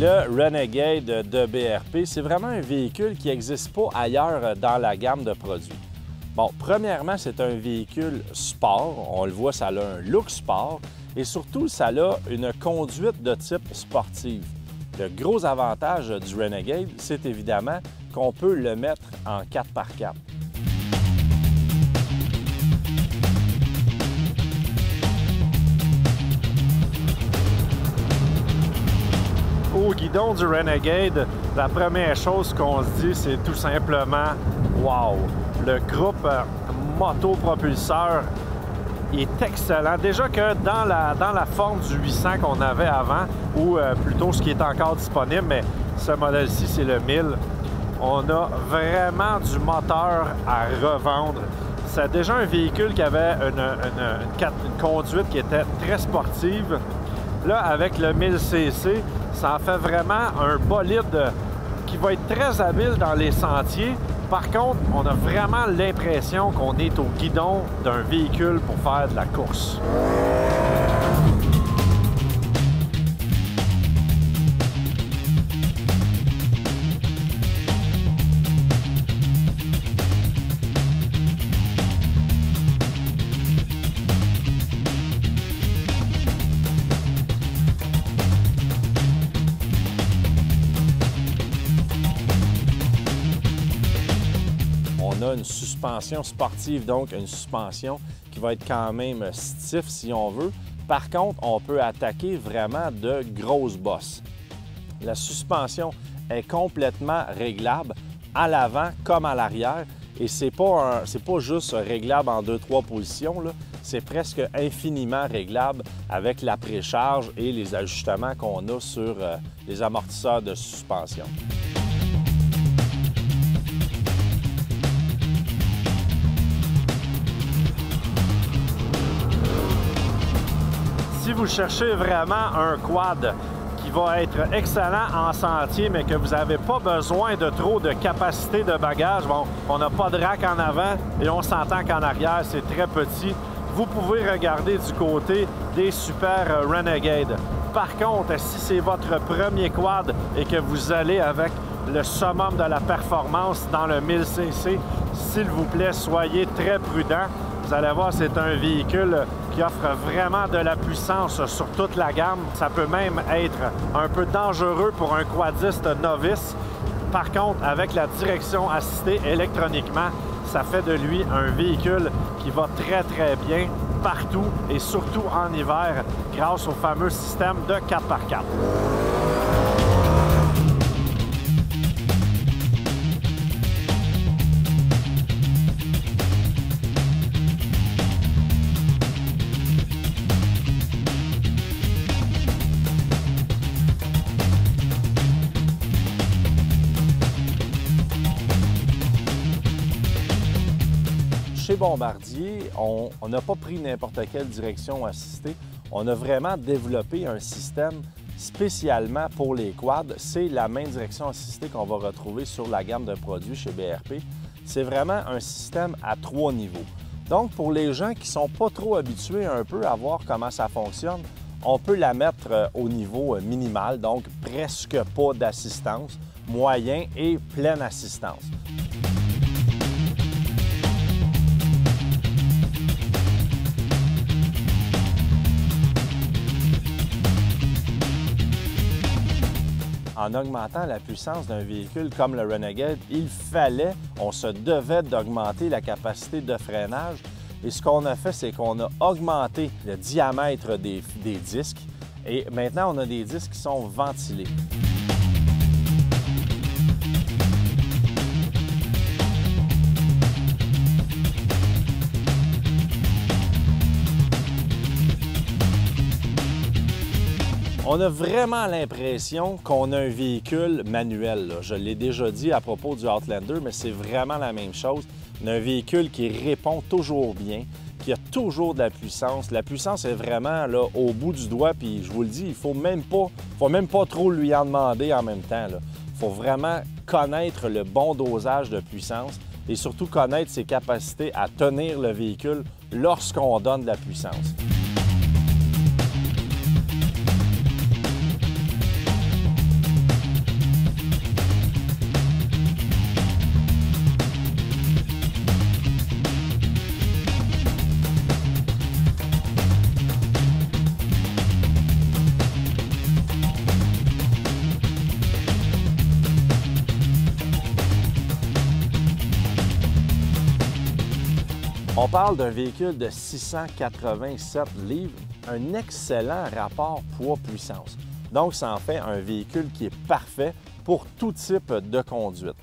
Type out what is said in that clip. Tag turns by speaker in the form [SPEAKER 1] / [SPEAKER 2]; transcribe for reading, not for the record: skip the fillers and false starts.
[SPEAKER 1] le Renegade de BRP, c'est vraiment un véhicule qui n'existe pas ailleurs dans la gamme de produits. Bon, premièrement, c'est un véhicule sport. On le voit, ça a un look sport et surtout, ça a une conduite de type sportive. Le gros avantage du Renegade, c'est évidemment qu'on peut le mettre en 4x4. Au guidon du Renegade, la première chose qu'on se dit, c'est tout simplement « Wow! » Le groupe motopropulseur est excellent. Déjà que dans la forme du 800 qu'on avait avant, ou plutôt ce qui est encore disponible, mais ce modèle-ci, c'est le 1000, on a vraiment du moteur à revendre. C'est déjà un véhicule qui avait une conduite qui était très sportive. Là, avec le 1000cc, ça en fait vraiment un bolide qui va être très habile dans les sentiers. Par contre, on a vraiment l'impression qu'on est au guidon d'un véhicule pour faire de la course. On a une suspension sportive, donc une suspension qui va être quand même stiff si on veut. Par contre, on peut attaquer vraiment de grosses bosses. La suspension est complètement réglable à l'avant comme à l'arrière et c'est pas juste réglable en 2-3 positions, c'est presque infiniment réglable avec la précharge et les ajustements qu'on a sur les amortisseurs de suspension. Si vous cherchez vraiment un quad qui va être excellent en sentier, mais que vous n'avez pas besoin de trop de capacité de bagage, bon, on n'a pas de rack en avant et on s'entend qu'en arrière, c'est très petit, vous pouvez regarder du côté des Super Renegade. Par contre, si c'est votre premier quad et que vous allez avec le summum de la performance dans le 1000cc, s'il vous plaît, soyez très prudent. Vous allez voir, c'est un véhicule qui offre vraiment de la puissance sur toute la gamme. Ça peut même être un peu dangereux pour un quadiste novice. Par contre, avec la direction assistée électroniquement, ça fait de lui un véhicule qui va très, très bien partout et surtout en hiver grâce au fameux système de 4x4. Chez Bombardier, on n'a pas pris n'importe quelle direction assistée. On a vraiment développé un système spécialement pour les quads. C'est la même direction assistée qu'on va retrouver sur la gamme de produits chez BRP. C'est vraiment un système à 3 niveaux. Donc, pour les gens qui ne sont pas trop habitués un peu à voir comment ça fonctionne, on peut la mettre au niveau minimal, donc presque pas d'assistance, moyen et pleine assistance. En augmentant la puissance d'un véhicule comme le Renegade, on se devait d'augmenter la capacité de freinage. Et ce qu'on a fait, c'est qu'on a augmenté le diamètre des disques. Et maintenant, on a des disques qui sont ventilés. On a vraiment l'impression qu'on a un véhicule manuel, là. Je l'ai déjà dit à propos du Outlander, mais c'est vraiment la même chose. On a un véhicule qui répond toujours bien, qui a toujours de la puissance. La puissance est vraiment là, au bout du doigt, puis je vous le dis, il faut même pas trop lui en demander en même temps. Il faut vraiment connaître le bon dosage de puissance et surtout connaître ses capacités à tenir le véhicule lorsqu'on donne de la puissance. On parle d'un véhicule de 687 livres, un excellent rapport poids-puissance. Donc, ça en fait un véhicule qui est parfait pour tout type de conduite.